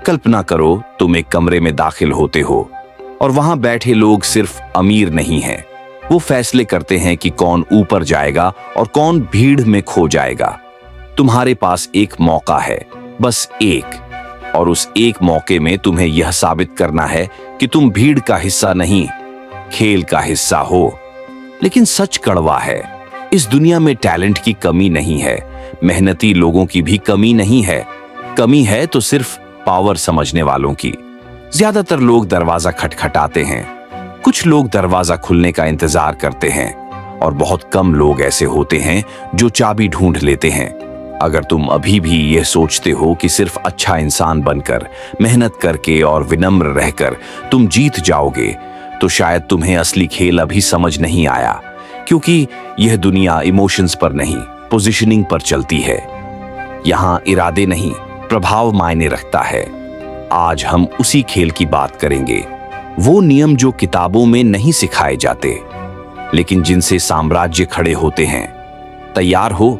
कल्पना करो तुम एक कमरे में दाखिल होते हो और वहां बैठे लोग सिर्फ अमीर नहीं हैं, वो फैसले करते हैं कि कौन ऊपर जाएगा और कौन भीड़ में खो जाएगा। तुम्हारे पास एक मौका है, बस एक, और उस एक मौके में तुम्हें यह साबित करना है कि तुम भीड़ का हिस्सा नहीं, खेल का हिस्सा हो। लेकिन सच कड़वा है, इस दुनिया में टैलेंट की कमी नहीं है, मेहनती लोगों की भी कमी नहीं है। कमी है तो सिर्फ पावर समझने वालों की। ज्यादातर लोग दरवाजा खटखटाते हैं, कुछ लोग दरवाजा खुलने का इंतजार करते हैं, और बहुत कम लोग ऐसे होते हैं जो चाबी ढूंढ लेते हैं। अगर तुम अभी भी यह सोचते हो कि सिर्फ अच्छा इंसान बनकर, मेहनत करके और विनम्र रहकर तुम जीत जाओगे, तो शायद तुम्हें असली खेल अभी समझ नहीं आया, क्योंकि यह दुनिया इमोशंस पर नहीं, पोजीशनिंग पर चलती है। यहां इरादे नहीं, प्रभाव मायने रखता है। आज हम उसी खेल की बात करेंगे, वो नियम जो किताबों में नहीं सिखाए जाते, लेकिन जिनसे साम्राज्य खड़े होते हैं। तैयार हो?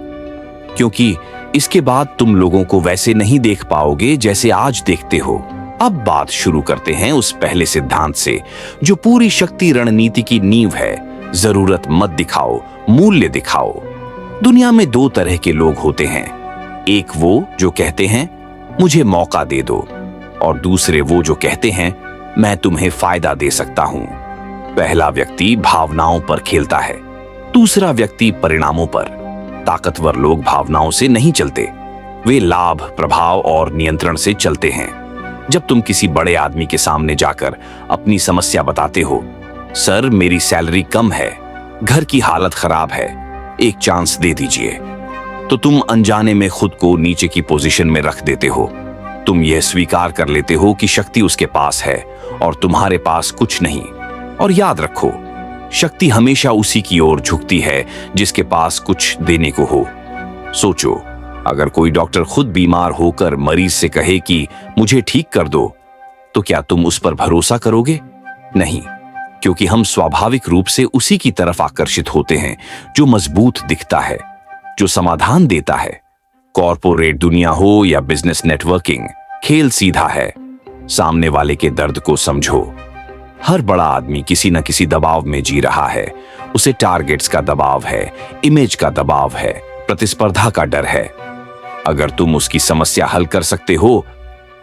क्योंकि इसके बाद तुम लोगों को वैसे नहीं देख पाओगे जैसे आज देखते हो। अब बात शुरू करते हैं उस पहले सिद्धांत से, जो पूरी शक्ति रणनीति की नींव है। जरूरत मत दिखाओ, मूल्य दिखाओ। दुनिया में दो तरह के लोग होते हैं, एक वो जो कहते हैं मुझे मौका दे दो, और दूसरे वो जो कहते हैं मैं तुम्हें फायदा दे सकता हूं। पहला व्यक्ति भावनाओं पर खेलता है, दूसरा व्यक्ति परिणामों पर। ताकतवर लोग भावनाओं से नहीं चलते, वे लाभ, प्रभाव और नियंत्रण से चलते हैं। जब तुम किसी बड़े आदमी के सामने जाकर अपनी समस्या बताते हो, सर मेरी सैलरी कम है, घर की हालत खराब है, एक चांस दे दीजिए, तो तुम अनजाने में खुद को नीचे की पोजीशन में रख देते हो। तुम यह स्वीकार कर लेते हो कि शक्ति उसके पास है और तुम्हारे पास कुछ नहीं। और याद रखो, शक्ति हमेशा उसी की ओर झुकती है जिसके पास कुछ देने को हो। सोचो, अगर कोई डॉक्टर खुद बीमार होकर मरीज से कहे कि मुझे ठीक कर दो, तो क्या तुम उस पर भरोसा करोगे? नहीं, क्योंकि हम स्वाभाविक रूप से उसी की तरफ आकर्षित होते हैं जो मजबूत दिखता है, जो समाधान देता है। कॉर्पोरेट दुनिया हो या बिजनेस नेटवर्किंग, खेल सीधा है। सामने वाले के दर्द को समझो। हर बड़ा आदमी किसी न किसी दबाव में जी रहा है। उसे टारगेट्स का दबाव है, इमेज का दबाव है, प्रतिस्पर्धा का डर है। अगर तुम उसकी समस्या हल कर सकते हो,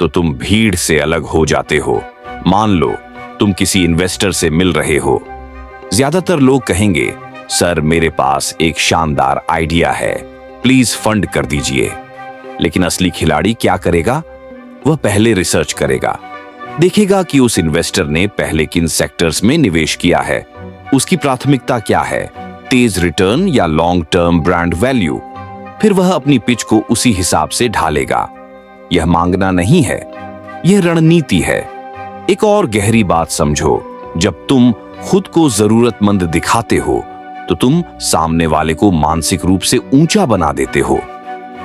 तो तुम भीड़ से अलग हो जाते हो। मान लो तुम किसी इन्वेस्टर से मिल रहे हो। ज्यादातर लोग कहेंगे, सर मेरे पास एक शानदार आइडिया है, प्लीज फंड कर दीजिए। लेकिन असली खिलाड़ी क्या करेगा? वह पहले रिसर्च करेगा, देखेगा कि उस इन्वेस्टर ने पहले किन सेक्टर्स में निवेश किया है, उसकी प्राथमिकता क्या है, तेज रिटर्न या लॉन्ग टर्म ब्रांड वैल्यू। फिर वह अपनी पिच को उसी हिसाब से ढालेगा। यह मांगना नहीं है, यह रणनीति है। एक और गहरी बात समझो, जब तुम खुद को जरूरतमंद दिखाते हो, तो तुम सामने वाले को मानसिक रूप से ऊंचा बना देते हो।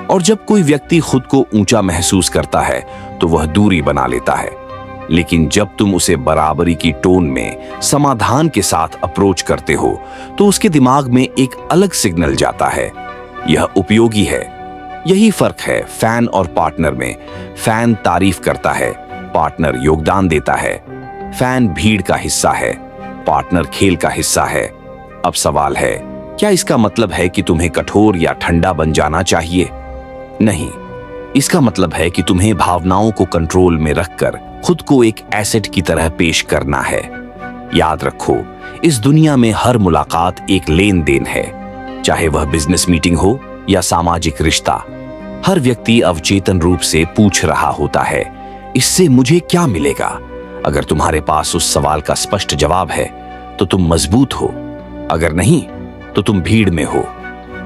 और जब कोई व्यक्ति खुद को ऊंचा महसूस करता है, तो वह दूरी बना लेता है। लेकिन जब तुम उसे बराबरी की टोन में समाधान के साथ अप्रोच करते हो, तो उसके दिमाग में एक अलग सिग्नल जाता है। यह उपयोगी है। यही फर्क है फैन और पार्टनर में। फैन तारीफ करता है, पार्टनर योगदान देता है। फैन भीड़ का हिस्सा है, पार्टनर खेल का हिस्सा है। अब सवाल है, क्या इसका मतलब है कि तुम्हें कठोर या ठंडा बन जाना चाहिए? नहीं, इसका मतलब है कि तुम्हें भावनाओं को कंट्रोल में रखकर खुद को एक एसेट की तरह पेश करना है। याद रखो, इस दुनिया में हर मुलाकात एक लेन देन है, चाहे वह बिजनेस मीटिंग हो या सामाजिक रिश्ता। हर व्यक्ति अवचेतन रूप से पूछ रहा होता है, इससे मुझे क्या मिलेगा? अगर तुम्हारे पास उस सवाल का स्पष्ट जवाब है, तो तुम मजबूत हो। अगर नहीं, तो तुम भीड़ में हो,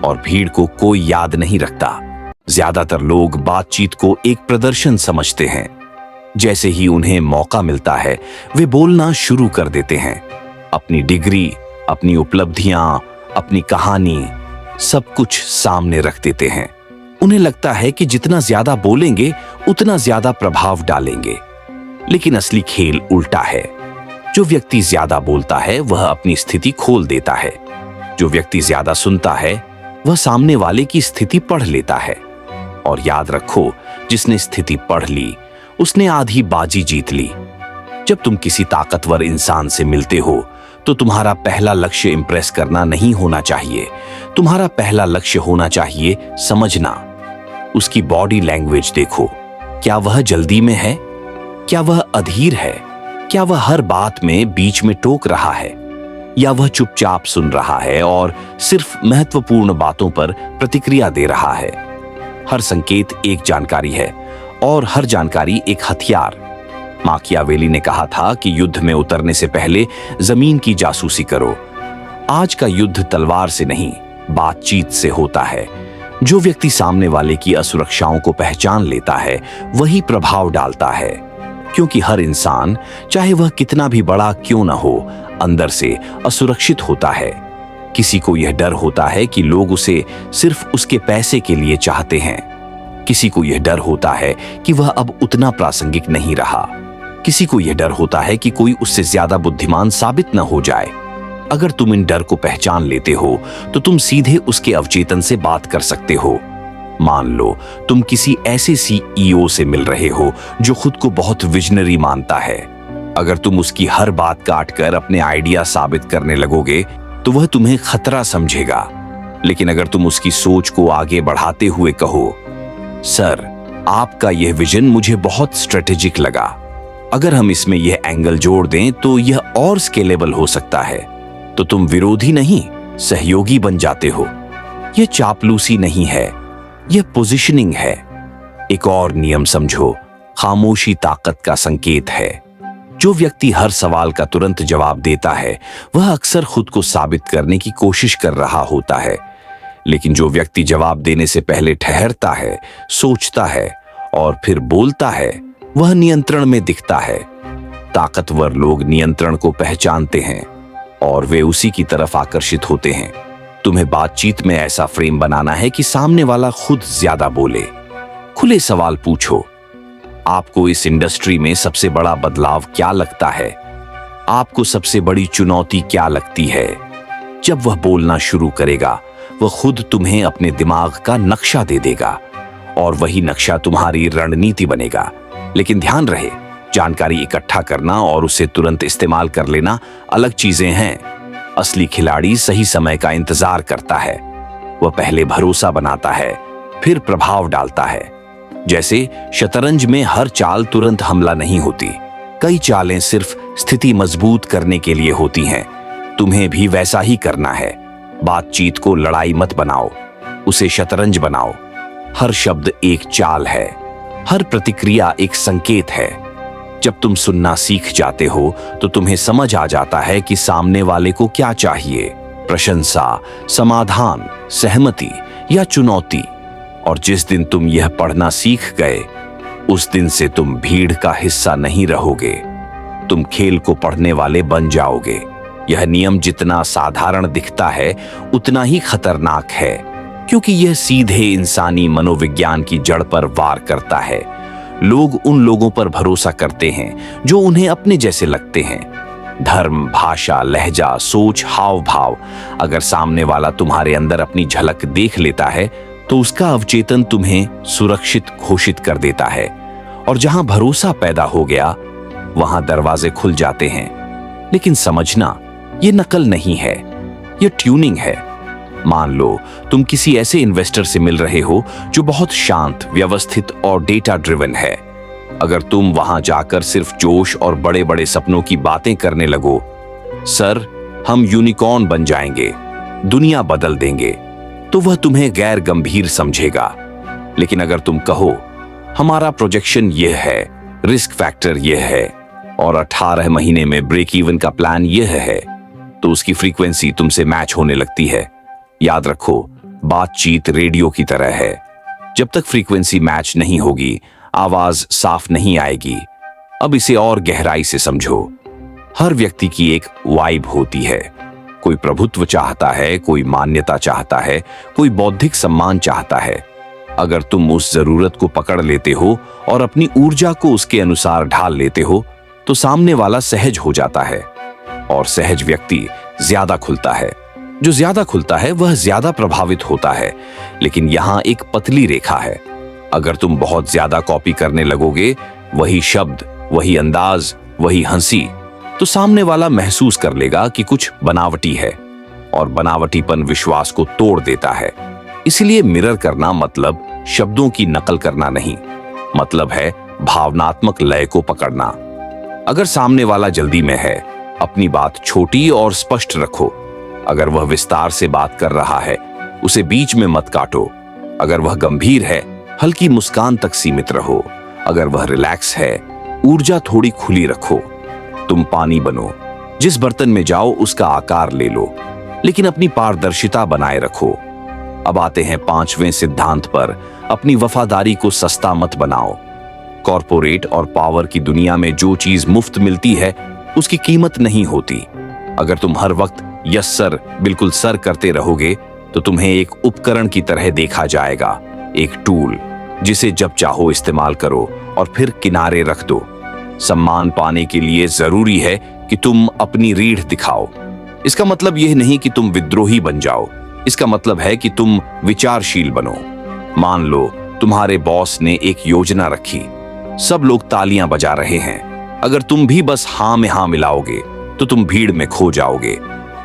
और भीड़ को कोई याद नहीं रखता। ज्यादातर लोग बातचीत को एक प्रदर्शन समझते हैं। जैसे ही उन्हें मौका मिलता है, वे बोलना शुरू कर देते हैं। अपनी डिग्री, अपनी उपलब्धियां, अपनी कहानी, सब कुछ सामने रख देते हैं। उन्हें लगता है कि जितना ज्यादा बोलेंगे, उतना ज्यादा प्रभाव डालेंगे। लेकिन असली खेल उल्टा है। जो व्यक्ति ज्यादा बोलता है, वह अपनी स्थिति खोल देता है। जो व्यक्ति ज्यादा सुनता है, वह सामने वाले की स्थिति पढ़ लेता है। और याद रखो, जिसने स्थिति पढ़ ली, उसने आधी बाजी जीत ली। जब तुम किसी ताकतवर इंसान से मिलते हो तो तुम्हारा पहला लक्ष्य इंप्रेस करना नहीं होना चाहिए। तुम्हारा पहला लक्ष्य होना चाहिए समझना। उसकी बॉडी लैंग्वेज देखो, क्या वह जल्दी में है, क्या वह अधीर है, क्या वह हर बात में बीच में टोक रहा है, या वह चुपचाप सुन रहा है और सिर्फ महत्वपूर्ण बातों पर प्रतिक्रिया दे रहा है। हर संकेत एक जानकारी है और हर जानकारी एक हथियार। माकियावेली ने कहा था कि युद्ध में उतरने से पहले जमीन की जासूसी करो। आज का युद्ध तलवार से नहीं, बातचीत से होता है। जो व्यक्ति सामने वाले की असुरक्षाओं को पहचान लेता है वही प्रभाव डालता है, क्योंकि हर इंसान, चाहे वह कितना भी बड़ा क्यों न हो, अंदर से असुरक्षित होता है। किसी को यह डर होता है कि लोग उसे सिर्फ उसके पैसे के लिए चाहते हैं। किसी को यह डर होता है कि वह अब उतना प्रासंगिक नहीं रहा। किसी को यह डर होता है कि कोई उससे ज्यादा बुद्धिमान साबित न हो जाए। अगर तुम इन डर को पहचान लेते हो तो तुम सीधे उसके अवचेतन से बात कर सकते हो। मान लो तुम किसी ऐसे सीईओ से मिल रहे हो जो खुद को बहुत विजनरी मानता है। अगर तुम उसकी हर बात काट कर अपने आइडिया साबित करने लगोगे तो वह तुम्हें खतरा समझेगा। लेकिन अगर तुम उसकी सोच को आगे बढ़ाते हुए कहो, सर, आपका यह विजन मुझे बहुत स्ट्रेटेजिक लगा, अगर हम इसमें यह एंगल जोड़ दें तो यह और स्केलेबल हो सकता है, तो तुम विरोधी नहीं, सहयोगी बन जाते हो। यह चापलूसी नहीं है, यह पोजीशनिंग है। एक और नियम समझो, खामोशी ताकत का संकेत है। जो व्यक्ति हर सवाल का तुरंत जवाब देता है वह अक्सर खुद को साबित करने की कोशिश कर रहा होता है। लेकिन जो व्यक्ति जवाब देने से पहले ठहरता है, सोचता है और फिर बोलता है, वह नियंत्रण में दिखता है। ताकतवर लोग नियंत्रण को पहचानते हैं और वे उसी की तरफ आकर्षित होते हैं। तुम्हें बातचीत में ऐसा फ्रेम बनाना है कि सामने वाला खुद ज्यादा बोले। खुले सवाल पूछो, आपको इस इंडस्ट्री में सबसे बड़ा बदलाव क्या लगता है? आपको सबसे बड़ी चुनौती क्या लगती है? जब वह बोलना शुरू करेगा वह खुद तुम्हें अपने दिमाग का नक्शा दे देगा और वही नक्शा तुम्हारी रणनीति बनेगा। लेकिन ध्यान रहे, जानकारी इकट्ठा करना और उसे तुरंत इस्तेमाल कर लेना अलग चीजें हैं। असली खिलाड़ी सही समय का इंतजार करता है। वह पहले भरोसा बनाता है, फिर प्रभाव डालता है। जैसे शतरंज में हर चाल तुरंत हमला नहीं होती, कई चालें सिर्फ स्थिति मजबूत करने के लिए होती हैं। तुम्हें भी वैसा ही करना है। बातचीत को लड़ाई मत बनाओ, उसे शतरंज बनाओ। हर शब्द एक चाल है, हर प्रतिक्रिया एक संकेत है। जब तुम सुनना सीख जाते हो तो तुम्हें समझ आ जाता है कि सामने वाले को क्या चाहिए, प्रशंसा, समाधान, सहमति या चुनौती। और जिस दिन तुम यह पढ़ना सीख गए, उस दिन से तुम भीड़ का हिस्सा नहीं रहोगे, तुम खेल को पढ़ने वाले बन जाओगे। यह नियम जितना साधारण दिखता है उतना ही खतरनाक है, क्योंकि यह सीधे इंसानी मनोविज्ञान की जड़ पर वार करता है। लोग उन लोगों पर भरोसा करते हैं जो उन्हें अपने जैसे लगते हैं। धर्म, भाषा, लहजा, सोच, हाव भाव। अगर सामने वाला तुम्हारे अंदर अपनी झलक देख लेता है तो उसका अवचेतन तुम्हें सुरक्षित घोषित कर देता है। और जहां भरोसा पैदा हो गया वहां दरवाजे खुल जाते हैं। लेकिन समझना, यह नकल नहीं है, यह ट्यूनिंग है। मान लो तुम किसी ऐसे इन्वेस्टर से मिल रहे हो जो बहुत शांत, व्यवस्थित और डेटा ड्रिवन है। अगर तुम वहां जाकर सिर्फ जोश और बड़े बड़े सपनों की बातें करने लगो, सर, हम यूनिकॉर्न बन जाएंगे, दुनिया बदल देंगे, तो वह तुम्हें गैर गंभीर समझेगा। लेकिन अगर तुम कहो, हमारा प्रोजेक्शन यह है, रिस्क फैक्टर यह है और 18 महीने में ब्रेक इवन का प्लान यह है, तो उसकी फ्रीक्वेंसी तुमसे मैच होने लगती है। याद रखो, बातचीत रेडियो की तरह है। जब तक फ्रीक्वेंसी मैच नहीं होगी, आवाज साफ नहीं आएगी। अब इसे और गहराई से समझो। हर व्यक्ति की एक वाइब होती है। कोई प्रभुत्व चाहता है, कोई मान्यता चाहता है, कोई बौद्धिक सम्मान चाहता है। अगर तुम उस जरूरत को पकड़ लेते हो और अपनी ऊर्जा को उसके अनुसार ढाल लेते हो तो सामने वाला सहज हो जाता है। और सहज व्यक्ति ज्यादा खुलता है। जो ज्यादा खुलता है वह ज्यादा प्रभावित होता है। लेकिन यहां एक पतली रेखा है। अगर तुम बहुत ज्यादा कॉपी करने लगोगे वही शब्द, वही अंदाज, वही हंसी, तो सामने वाला महसूस कर लेगा कि कुछ बनावटी है, और बनावटीपन विश्वास को तोड़ देता है। इसलिए मिरर करना मतलब शब्दों की नकल करना नहीं, मतलब है भावनात्मक लय को पकड़ना। अगर सामने वाला जल्दी में है, अपनी बात छोटी और स्पष्ट रखो। अगर वह विस्तार से बात कर रहा है, उसे बीच में मत काटो। अगर वह गंभीर है, हल्की मुस्कान तक सीमित रहो। अगर वह रिलैक्स है, ऊर्जा थोड़ी खुली रखो। तुम पानी बनो, जिस बर्तन में जाओ उसका आकार ले लो, लेकिन अपनी पारदर्शिता बनाए रखो। अब आते हैं 5वें सिद्धांत पर, अपनी वफादारी को सस्ता मत बनाओ। कॉरपोरेट और पावर की दुनिया में जो चीज मुफ्त मिलती है, उसकी कीमत नहीं होती। अगर तुम हर वक्त यस सर, बिल्कुल सर करते रहोगे, तो तुम्हें एक उपकरण की तरह देखा जाएगा, एक टूल जिसे जब चाहो इस्तेमाल करो और फिर किनारे रख दो। सम्मान पाने के लिए जरूरी है कि तुम अपनी रीढ़ दिखाओ। इसका मतलब यह नहीं कि तुम विद्रोही बन जाओ, इसका मतलब है कि तुम विचारशील बनो। मान लो तुम्हारे बॉस ने एक योजना रखी, सब लोग तालियां बजा रहे हैं। अगर तुम भी बस हाँ में हाँ मिलाओगे तो तुम भीड़ में खो जाओगे।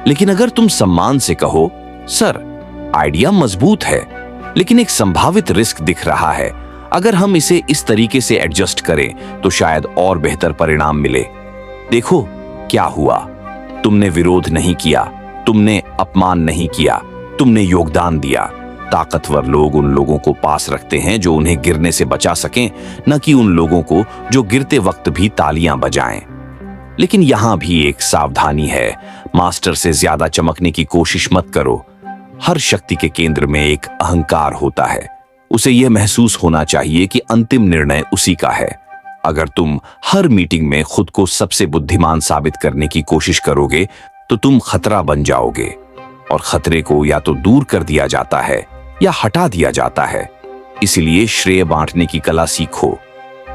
लेकिन अगर तुम सम्मान से कहो, सर आइडिया मजबूत है, लेकिन एक संभावित रिस्क दिख रहा है, अगर हम इसे इस तरीके से एडजस्ट करें तो शायद और बेहतर परिणाम मिले। देखो क्या हुआ, तुमने विरोध नहीं किया, तुमने अपमान नहीं किया, तुमने योगदान दिया। ताकतवर लोग उन लोगों को पास रखते हैं जो उन्हें गिरने से बचा सकें, न कि उन लोगों को जो गिरते वक्त भी तालियां बजाएं। लेकिन यहां भी एक सावधानी है, मास्टर से ज्यादा चमकने की कोशिश मत करो। हर शक्ति के केंद्र में एक अहंकार होता है, उसे यह महसूस होना चाहिए कि अंतिम निर्णय उसी का है। अगर तुम हर मीटिंग में खुद को सबसे बुद्धिमान साबित करने की कोशिश करोगे तो तुम खतरा बन जाओगे, और खतरे को या तो दूर कर दिया जाता है या हटा दिया जाता है। इसलिए श्रेय बांटने की कला सीखो।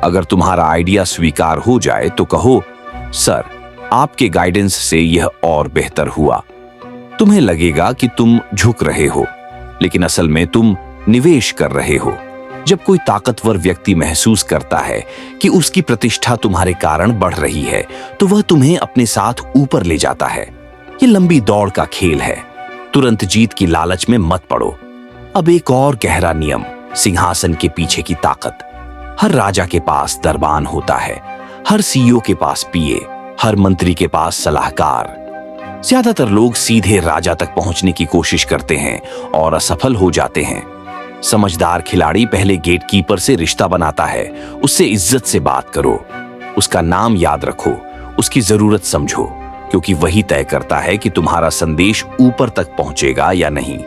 अगर तुम्हारा आइडिया स्वीकार हो जाए तो कहो, सर आपके गाइडेंस से यह और बेहतर हुआ। तुम्हें लगेगा कि तुम झुक रहे हो, लेकिन असल में तुम निवेश कर रहे हो। जब कोई ताकतवर व्यक्ति महसूस करता है कि उसकी प्रतिष्ठा तुम्हारे कारण बढ़ रही है, तो वह तुम्हें अपने साथ ऊपर ले जाता है। ये लंबी दौड़ का खेल है, तुरंत जीत की लालच में मत पड़ो। अब एक और गहरा नियम, सिंहासन के पीछे की ताकत। हर राजा के पास दरबान होता है, हर सीईओ के पास पीए, हर मंत्री के पास सलाहकार। ज्यादातर लोग सीधे राजा तक पहुंचने की कोशिश करते हैं और असफल हो जाते हैं। समझदार खिलाड़ी पहले गेटकीपर से रिश्ता बनाता है, उससे इज्जत से बात करो, उसका नाम याद रखो, उसकी जरूरत समझो, क्योंकि वही तय करता है कि तुम्हारा संदेश ऊपर तक पहुंचेगा या नहीं।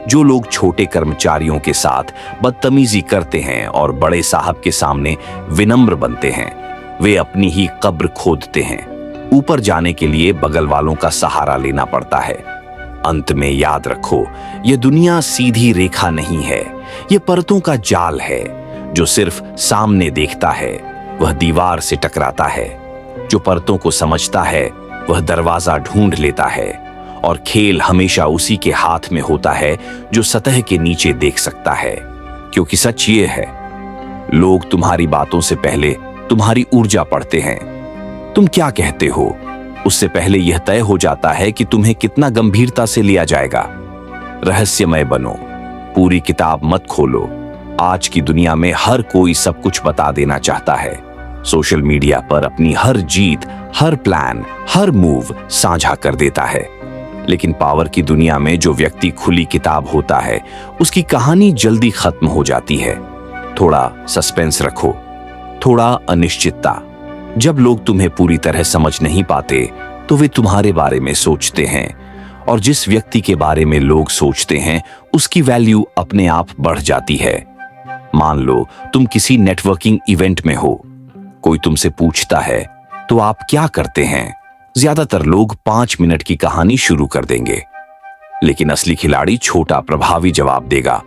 जो लोग छोटे कर्मचारियों के साथ बदतमीजी करते हैं और बड़े साहब के सामने विनम्र बनते हैं, वे अपनी ही कब्र खोदते हैं। ऊपर जाने के लिए बगल वालों का सहारा लेना पड़ता है। अंत में याद रखो, यह दुनिया सीधी रेखा नहीं है, यह परतों का जाल है। जो सिर्फ सामने देखता है वह दीवार से टकराता है, जो परतों को समझता है वह दरवाजा ढूंढ लेता है, और खेल हमेशा उसी के हाथ में होता है जो सतह के नीचे देख सकता है। क्योंकि सच ये है, लोग तुम्हारी बातों से पहले तुम्हारी ऊर्जा पढ़ते हैं। तुम क्या कहते हो उससे पहले यह तय हो जाता है कि तुम्हें कितना गंभीरता से लिया जाएगा। रहस्यमय बनो, पूरी किताब मत खोलो। आज की दुनिया में हर कोई सब कुछ बता देना चाहता है। सोशल मीडिया पर अपनी हर जीत, हर प्लान, हर मूव साझा कर देता है। लेकिन पावर की दुनिया में जो व्यक्ति खुली किताब होता है, उसकी कहानी जल्दी खत्म हो जाती है। थोड़ा सस्पेंस रखो, थोड़ा अनिश्चितता। जब लोग तुम्हें पूरी तरह समझ नहीं पाते तो वे तुम्हारे बारे में सोचते हैं, और जिस व्यक्ति के बारे में लोग सोचते हैं उसकी वैल्यू अपने आप बढ़ जाती है। मान लो तुम किसी नेटवर्किंग इवेंट में हो, कोई तुमसे पूछता है तो आप क्या करते हैं? ज्यादातर लोग 5 मिनट की कहानी शुरू कर देंगे, लेकिन असली खिलाड़ी छोटा प्रभावी जवाब देगा,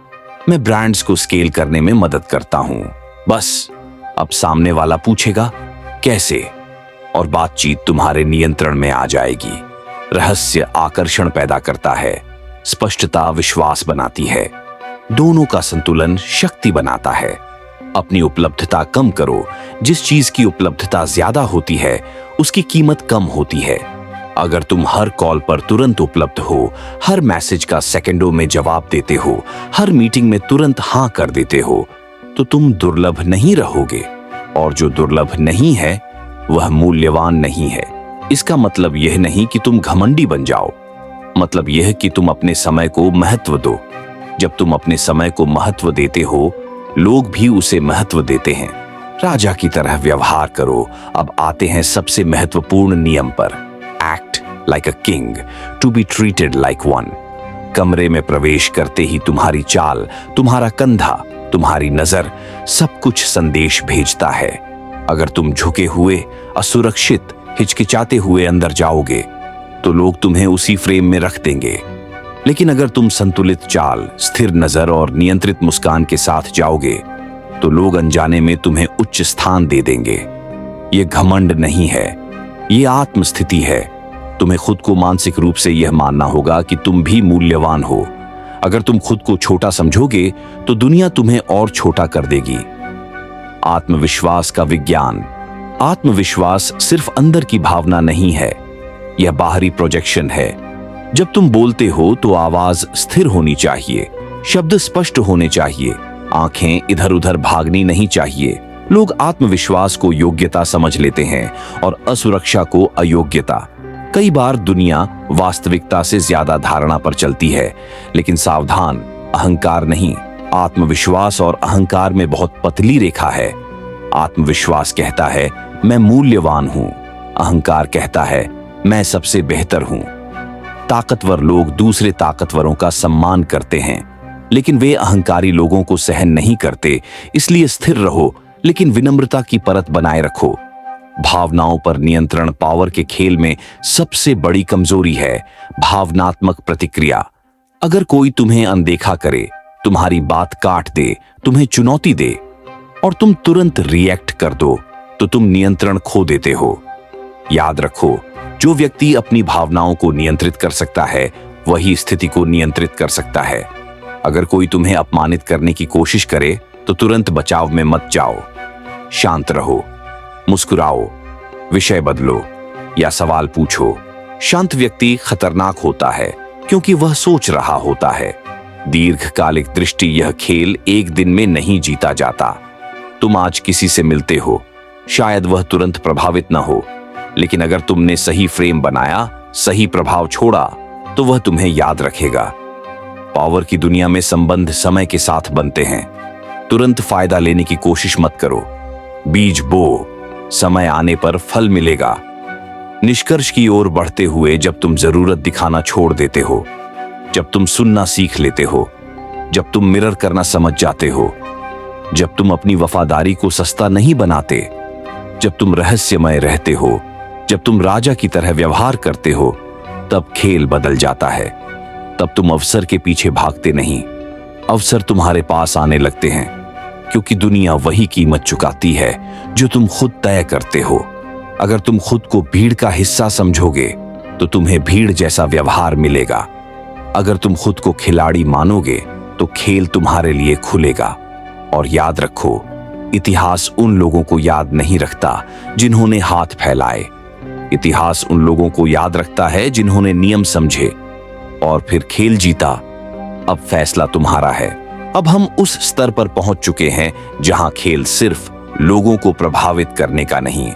मैं ब्रांड्स को स्केल करने में मदद करता हूं। बस अब सामने वाला पूछेगा कैसे, और बातचीत तुम्हारे नियंत्रण में आ जाएगी। रहस्य आकर्षण पैदा करता है, स्पष्टता विश्वास बनाती है, दोनों का संतुलन शक्ति बनाता है। अपनी उपलब्धता कम करो। जिस चीज की उपलब्धता ज्यादा होती है उसकी कीमत कम होती है। अगर तुम हर कॉल पर तुरंत उपलब्ध हो, हर मैसेज का सेकंडों में जवाब देते हो, हर मीटिंग में तुरंत हाँ कर देते हो, तो तुम दुर्लभ नहीं रहोगे। और जो दुर्लभ नहीं है वह मूल्यवान नहीं है। इसका मतलब यह नहीं कि तुम घमंडी बन जाओ, मतलब यह कि तुम अपने समय को महत्व दो। जब तुम अपने समय को महत्व देते हो, लोग भी उसे महत्व देते हैं। राजा की तरह व्यवहार करो। अब आते हैं सबसे महत्वपूर्ण नियम पर। Act like a king to be treated like one. कमरे में प्रवेश करते ही तुम्हारी चाल, तुम्हारा कंधा, तुम्हारी नजर, सब कुछ संदेश भेजता है। अगर तुम झुके हुए, असुरक्षित, हिचकिचाते हुए अंदर जाओगे तो लोग तुम्हें उसी फ्रेम में रख देंगे। लेकिन अगर तुम संतुलित चाल, स्थिर नजर और नियंत्रित मुस्कान के साथ जाओगे तो लोग अनजाने में तुम्हें उच्च स्थान दे देंगे। ये घमंड नहीं है, ये आत्मस्थिति है। तुम्हें खुद को मानसिक रूप से यह मानना होगा कि तुम भी मूल्यवान हो। अगर तुम खुद को छोटा समझोगे तो दुनिया तुम्हें और छोटा कर देगी। आत्मविश्वास का विज्ञान। आत्मविश्वास सिर्फ अंदर की भावना नहीं है, यह बाहरी प्रोजेक्शन है। जब तुम बोलते हो तो आवाज स्थिर होनी चाहिए, शब्द स्पष्ट होने चाहिए, आंखें इधर उधर भागनी नहीं चाहिए। लोग आत्मविश्वास को योग्यता समझ लेते हैं और असुरक्षा को अयोग्यता। कई बार दुनिया वास्तविकता से ज्यादा धारणा पर चलती है, लेकिन सावधान, अहंकार नहीं। आत्मविश्वास और अहंकार में बहुत पतली रेखा है। आत्मविश्वास कहता है मैं मूल्यवान हूं, अहंकार कहता है मैं सबसे बेहतर हूं। ताकतवर लोग दूसरे ताकतवरों का सम्मान करते हैं, लेकिन वे अहंकारी लोगों को सहन नहीं करते। इसलिए स्थिर रहो, लेकिन विनम्रता की परत बनाए रखो। भावनाओं पर नियंत्रण पावर के खेल में सबसे बड़ी कमजोरी है भावनात्मक प्रतिक्रिया। अगर कोई तुम्हें अनदेखा करे, तुम्हारी बात काट दे, तुम्हें चुनौती दे और तुम तुरंत रिएक्ट कर दो, तो तुम नियंत्रण खो देते हो। याद रखो, जो व्यक्ति अपनी भावनाओं को नियंत्रित कर सकता है वही स्थिति को नियंत्रित कर सकता है। अगर कोई तुम्हें अपमानित करने की कोशिश करे तो तुरंत बचाव में मत जाओ। शांत रहो, मुस्कुराओ, विषय बदलो या सवाल पूछो। शांत व्यक्ति खतरनाक होता है क्योंकि वह सोच रहा होता है। दीर्घकालिक दृष्टि यह खेल एक दिन में नहीं जीता जाता। तुम आज किसी से मिलते हो, शायद वह तुरंत प्रभावित न हो, लेकिन अगर तुमने सही फ्रेम बनाया, सही प्रभाव छोड़ा, तो वह तुम्हें याद रखेगा। पावर की दुनिया में संबंध समय के साथ बनते हैं। तुरंत फायदा लेने की कोशिश मत करो। बीज बो, समय आने पर फल मिलेगा। निष्कर्ष की ओर बढ़ते हुए, जब तुम जरूरत दिखाना छोड़ देते हो, जब तुम सुनना सीख लेते हो, जब तुम मिरर करना समझ जाते हो, जब तुम अपनी वफादारी को सस्ता नहीं बनाते, जब तुम रहस्यमय रहते हो, जब तुम राजा की तरह व्यवहार करते हो, तब खेल बदल जाता है। तब तुम अवसर के पीछे भागते नहीं, अवसर तुम्हारे पास आने लगते हैं, क्योंकि दुनिया वही कीमत चुकाती है जो तुम खुद तय करते हो। अगर तुम खुद को भीड़ का हिस्सा समझोगे तो तुम्हें भीड़ जैसा व्यवहार मिलेगा। अगर तुम खुद को खिलाड़ी मानोगे तो खेल तुम्हारे लिए खुलेगा। और याद रखो, इतिहास उन लोगों को याद नहीं रखता जिन्होंने हाथ फैलाए। इतिहास उन लोगों को याद रखता है जिन्होंने नियम समझे और फिर खेल जीता। अब फैसला तुम्हारा है। अब हम उस स्तर पर पहुंच चुके हैं जहां खेल सिर्फ लोगों को प्रभावित करने का नहीं,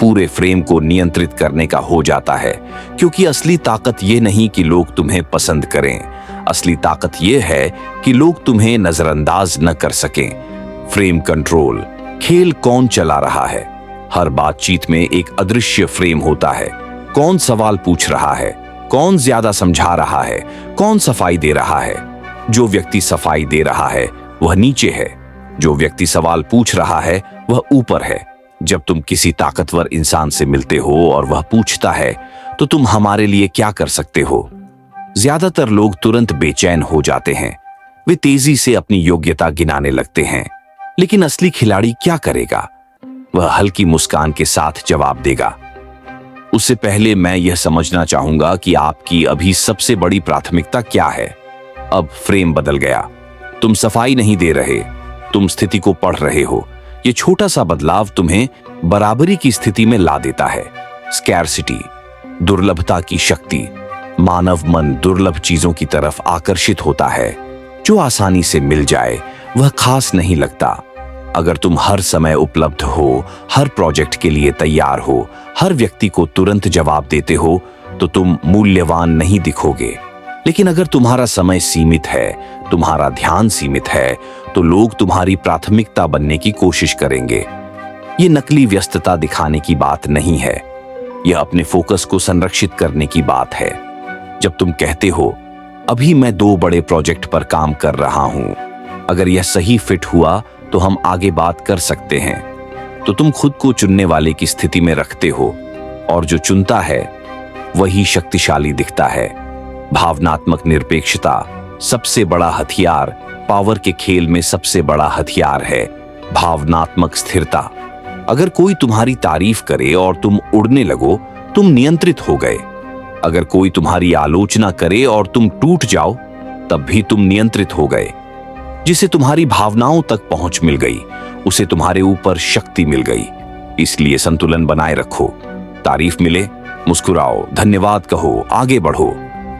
पूरे फ्रेम को नियंत्रित करने का हो जाता है। क्योंकि असली ताकत यह नहीं कि लोग तुम्हें पसंद करें, असली ताकत यह है कि लोग तुम्हें नजरअंदाज न कर सकें। Frame control. खेल कौन चला रहा है? हर बातचीत में एक अदृश्य फ्रेम होता है। कौन सवाल पूछ रहा है, कौन ज्यादा समझा रहा है, कौन सफाई दे रहा है। जो व्यक्ति सफाई दे रहा है वह नीचे है, जो व्यक्ति सवाल पूछ रहा है वह ऊपर है। जब तुम किसी ताकतवर इंसान से मिलते हो और वह पूछता है तो तुम हमारे लिए क्या कर सकते हो, ज्यादातर लोग तुरंत बेचैन हो जाते हैं। वे तेजी से अपनी योग्यता गिनाने लगते हैं। लेकिन असली खिलाड़ी क्या करेगा? वह हल्की मुस्कान के साथ जवाब देगा। उससे पहले मैं यह समझना चाहूंगा कि आपकी अभी सबसे बड़ी प्राथमिकता क्या है। अब फ्रेम बदल गया। तुम सफाई नहीं दे रहे, तुम स्थिति को पढ़ रहे हो। ये छोटा सा बदलाव तुम्हें बराबरी की स्थिति में ला देता है। स्कैरसिटी, दुर्लभता की शक्ति। मानव मन दुर्लभ चीजों की तरफ आकर्षित होता है। जो आसानी से मिल जाए वह खास नहीं लगता। अगर तुम हर समय उपलब्ध हो, हर प्रोजेक्ट के लिए तैयार हो, हर व्यक्ति को तुरंत जवाब देते हो, तो तुम मूल्यवान नहीं दिखोगे। लेकिन अगर तुम्हारा समय सीमित है, तुम्हारा ध्यान सीमित है, तो लोग तुम्हारी प्राथमिकता बनने की कोशिश करेंगे। ये नकली व्यस्तता दिखाने की बात नहीं है, यह अपने फोकस को संरक्षित करने की बात है। जब तुम कहते हो, अभी मैं 2 बड़े प्रोजेक्ट पर काम कर रहा हूं, अगर यह सही फिट हुआ तो हम आगे बात कर सकते हैं, तो तुम खुद को चुनने वाले की स्थिति में रखते हो, और जो चुनता है वही शक्तिशाली दिखता है। भावनात्मक निरपेक्षता सबसे बड़ा हथियार, पावर के खेल में सबसे बड़ा हथियार है भावनात्मक स्थिरता। अगर कोई तुम्हारी तारीफ करे और तुम उड़ने लगो, तुम नियंत्रित हो गए। अगर कोई तुम्हारी आलोचना करे और तुम टूट जाओ, तब भी तुम नियंत्रित हो गए। जिसे तुम्हारी भावनाओं तक पहुंच मिल गई, उसे तुम्हारे ऊपर शक्ति मिल गई। इसलिए संतुलन बनाए रखो। तारीफ मिले, मुस्कुराओ, धन्यवाद कहो, आगे बढ़ो।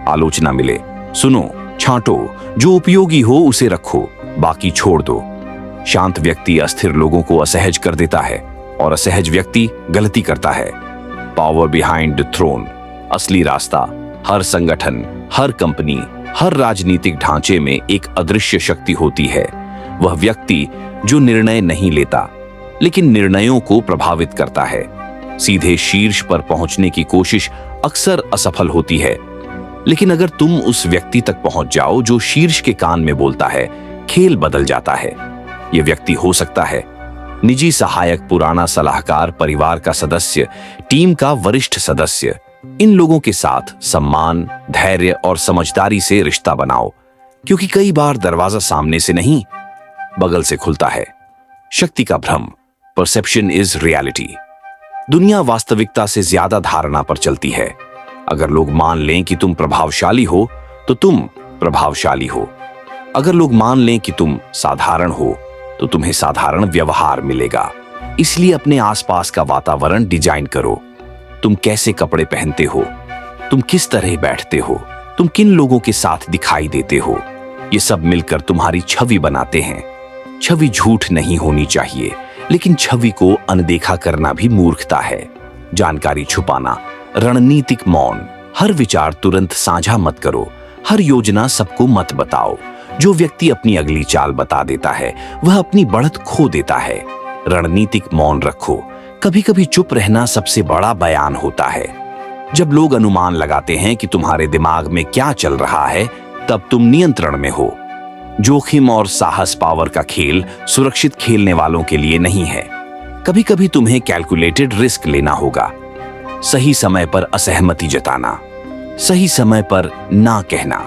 आलोचना मिले, सुनो, छांटो, जो उपयोगी हो उसे रखो, बाकी छोड़ दो। शांत व्यक्ति अस्थिर लोगों को असहज कर देता है, और असहज व्यक्ति गलती करता है। Power behind the throne. असली रास्ता हर संगठन, हर कंपनी, हर राजनीतिक ढांचे में एक अदृश्य शक्ति होती है। वह व्यक्ति जो निर्णय नहीं लेता, लेकिन निर्णयों को प्रभावित करता है। सीधे शीर्ष पर पहुंचने की कोशिश अक्सर असफल होती है, लेकिन अगर तुम उस व्यक्ति तक पहुंच जाओ जो शीर्ष के कान में बोलता है, खेल बदल जाता है। यह व्यक्ति हो सकता है निजी सहायक, पुराना सलाहकार, परिवार का सदस्य, टीम का वरिष्ठ सदस्य। इन लोगों के साथ सम्मान, धैर्य और समझदारी से रिश्ता बनाओ, क्योंकि कई बार दरवाजा सामने से नहीं, बगल से खुलता है। शक्ति का भ्रम, परसेप्शन इज रियलिटी। दुनिया वास्तविकता से ज्यादा धारणा पर चलती है। अगर लोग मान लें कि तुम प्रभावशाली हो, तो तुम प्रभावशाली हो। अगर लोग मान लें कि तुम साधारण हो, तो तुम्हें साधारण व्यवहार मिलेगा। इसलिए अपने आसपास का वातावरण डिजाइन करो। तुम कैसे कपड़े पहनते हो, तुम किस तरह बैठते हो, तुम किन लोगों के साथ दिखाई देते हो, ये सब मिलकर तुम्हारी छवि बनाते हैं। छवि झूठ नहीं होनी चाहिए, लेकिन छवि को अनदेखा करना भी मूर्खता है। जानकारी छुपाना, रणनीतिक मौन। हर विचार तुरंत साझा मत करो, हर योजना सबको मत बताओ। जो व्यक्ति अपनी अगली चाल बता देता है, वह अपनी बढ़त खो देता है। रणनीतिक मौन रखो। कभी कभी चुप रहना सबसे बड़ा बयान होता है। जब लोग अनुमान लगाते हैं कि तुम्हारे दिमाग में क्या चल रहा है, तब तुम नियंत्रण में हो। जोखिम और साहस पावर का खेल सुरक्षित खेलने वालों के लिए नहीं है। कभी कभी तुम्हें कैलकुलेटेड रिस्क लेना होगा। सही समय पर असहमति जताना, सही समय पर ना कहना,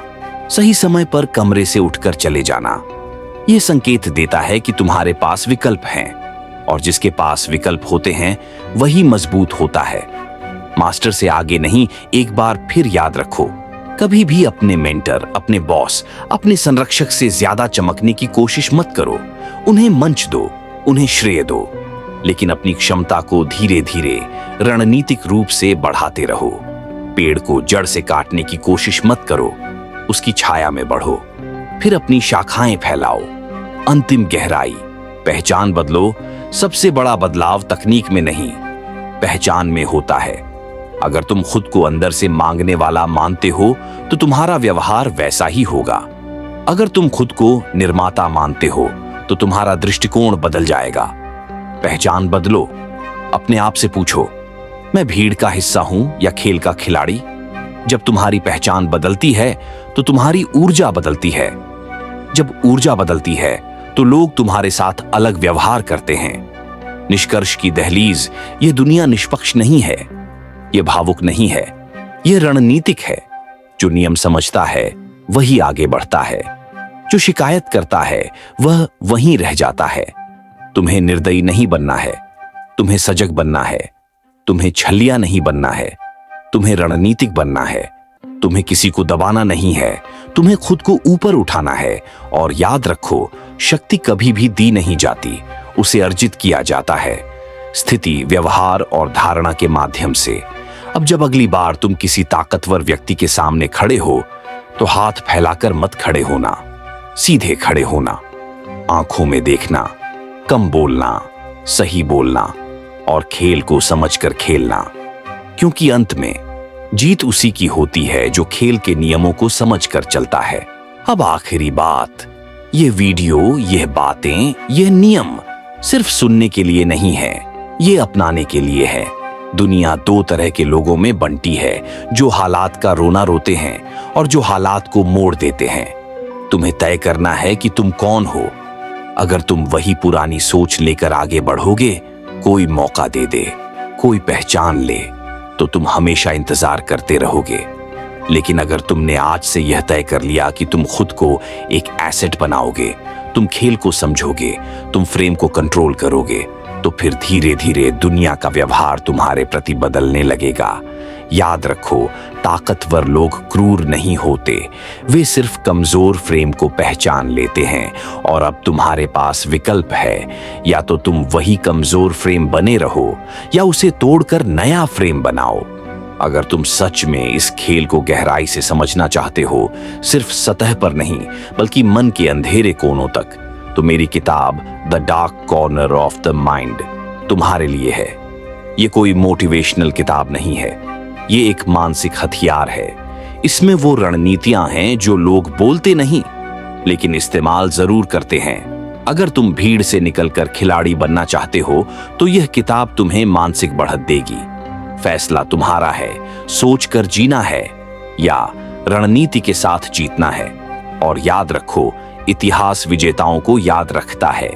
सही समय पर कमरे से उठकर चले जाना। यह संकेत देता है कि तुम्हारे पास विकल्प हैं, और जिसके पास विकल्प होते हैं वही मजबूत होता है। मास्टर से आगे नहीं, एक बार फिर याद रखो, कभी भी अपने मेंटर, अपने बॉस, अपने संरक्षक से ज्यादा चमकने की कोशिश मत करो। उन्हें मंच दो, उन्हें श्रेय दो, लेकिन अपनी क्षमता को धीरे धीरे रणनीतिक रूप से बढ़ाते रहो। पेड़ को जड़ से काटने की कोशिश मत करो, उसकी छाया में बढ़ो, फिर अपनी शाखाएं फैलाओ। अंतिम गहराई, पहचान बदलो। सबसे बड़ा बदलाव तकनीक में नहीं, पहचान में होता है। अगर तुम खुद को अंदर से मांगने वाला मानते हो, तो तुम्हारा व्यवहार वैसा ही होगा। अगर तुम खुद को निर्माता मानते हो, तो तुम्हारा दृष्टिकोण बदल जाएगा। पहचान बदलो। अपने आप से पूछो, मैं भीड़ का हिस्सा हूं या खेल का खिलाड़ी? जब तुम्हारी पहचान बदलती है, तो तुम्हारी ऊर्जा बदलती है। जब ऊर्जा बदलती है, तो लोग तुम्हारे साथ अलग व्यवहार करते हैं। निष्कर्ष की दहलीज, यह दुनिया निष्पक्ष नहीं है, यह भावुक नहीं है, यह रणनीतिक है। जो नियम समझता है वही आगे बढ़ता है, जो शिकायत करता है वह वहीं रह जाता है। तुम्हें निर्दयी नहीं बनना है, तुम्हें सजग बनना है। तुम्हें छलिया नहीं बनना है, तुम्हें रणनीतिक बनना है। तुम्हें किसी को दबाना नहीं है, तुम्हें खुद को ऊपर उठाना है। और याद रखो, शक्ति कभी भी दी नहीं जाती, उसे अर्जित किया जाता है, स्थिति, व्यवहार और धारणा के माध्यम से। अब जब अगली बार तुम किसी ताकतवर व्यक्ति के सामने खड़े हो तो हाथ फैलाकर मत खड़े होना, सीधे खड़े होना, आंखों में देखना, कम बोलना, सही बोलना और खेल को समझकर खेलना, क्योंकि अंत में जीत उसी की होती है जो खेल के नियमों को समझकर चलता है। अब आखिरी बात, ये वीडियो, ये बातें, ये नियम सिर्फ सुनने के लिए नहीं है, ये अपनाने के लिए है। दुनिया दो तरह के लोगों में बंटी है, जो हालात का रोना रोते हैं और जो हालात को मोड़ देते हैं। तुम्हें तय करना है कि तुम कौन हो। अगर तुम वही पुरानी सोच लेकर आगे बढ़ोगे, कोई मौका दे दे, कोई पहचान ले, तो तुम हमेशा इंतजार करते रहोगे। लेकिन अगर तुमने आज से यह तय कर लिया कि तुम खुद को एक एसेट बनाओगे, तुम खेल को समझोगे, तुम फ्रेम को कंट्रोल करोगे, तो फिर धीरे धीरे दुनिया का व्यवहार तुम्हारे प्रति बदलने लगेगा। याद रखो, ताकतवर लोग क्रूर नहीं होते, वे सिर्फ कमजोर फ्रेम को पहचान लेते हैं। और अब तुम्हारे पास विकल्प है, या तो तुम वही कमजोर फ्रेम बने रहो या उसे तोड़कर नया फ्रेम बनाओ। अगर तुम सच में इस खेल को गहराई से समझना चाहते हो, सिर्फ सतह पर नहीं बल्कि मन के अंधेरे कोनों तक, तो मेरी किताब the dark corner of the mind तुम्हारे लिए है। ये कोई मोटिवेशनल किताब नहीं है, ये एक मानसिक हथियार है। इसमें वो रणनीतियां हैं जो लोग बोलते नहीं लेकिन इस्तेमाल जरूर करते हैं। अगर तुम भीड़ से निकलकर खिलाड़ी बनना चाहते हो तो यह किताब तुम्हें मानसिक बढ़त देगी। फैसला तुम्हारा है, सोचकर जीना है या रणनीति के साथ जीतना है। और याद रखो, इतिहास विजेताओं को याद रखता है।